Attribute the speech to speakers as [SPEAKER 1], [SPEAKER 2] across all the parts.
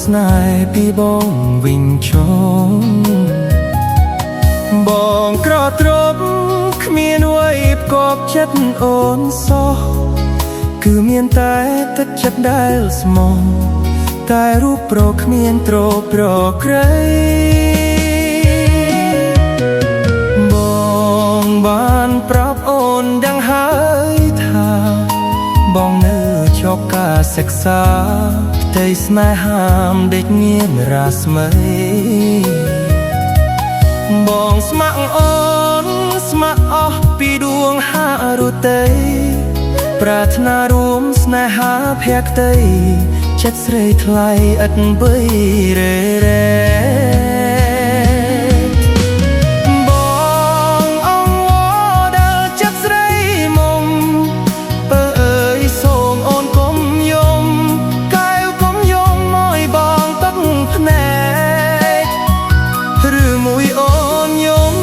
[SPEAKER 1] ស្នេហ៍ពីបងវិញចុងបងក្រត្រប់គ្មានអ្វីផ្គប់ចិត្តអូនសោះគឺមានតែទឹកចិត្តដែលស្មោះតែរូបប្រគ្មានត្រប្រក្រៃបងបានប្រាប់អូនយ៉ាងហើយថាបងនៅជោគការសិក្សាផ្ទៃស្នេហាដេកងៀនរាស្មីបងស្ម័គ្រអូនស្ម័គ្រអស់ពីដួងហារុតីប្រាថ្នារួមស្នេហាភក្តីចិត្តស្រីថ្លៃឥតបីរេរេបងអង្វរដែលចិត្តស្រីមុំបើអើយសូមអូនកុំយំកែវកុំយំមកបងទឹកភ្នែកឬមួយអូនយំ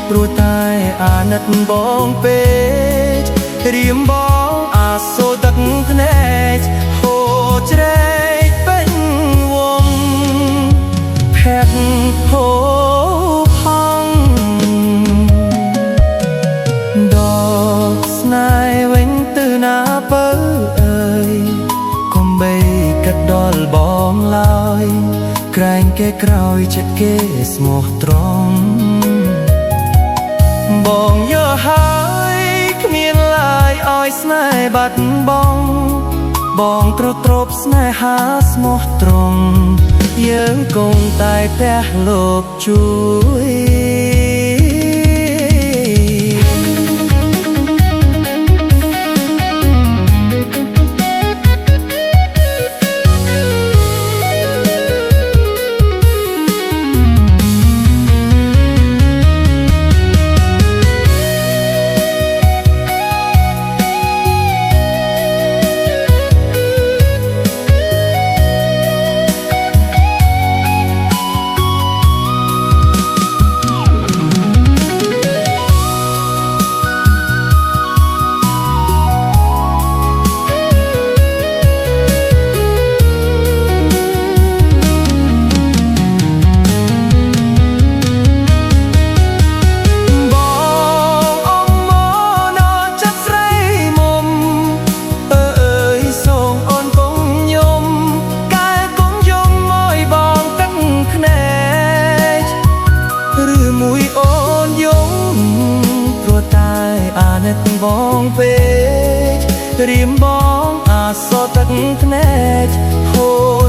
[SPEAKER 1] ព្រោះតែអាណិតបងពេករៀមបងអាសូរទឹកភ្នែកហូរជ្រែកពេញវងភ័ក្រហូរផង់ដកស្នេហ៍វិញទៅណាបើអើយកុំបីកាត់ដល់បងឡើយក្រែងគេក្រោយចិត្តគេស្មោះត្រង់បងយកហើយគ្មានឡើយឲ្យស្នេហ៍បាត់បង់បងទ្រពស្នេហាស្មោះត្រង់យើងគង់តែផ្ទះលោកជួយបងពេករៀមបងអាសទឹកភ្នែកហូរ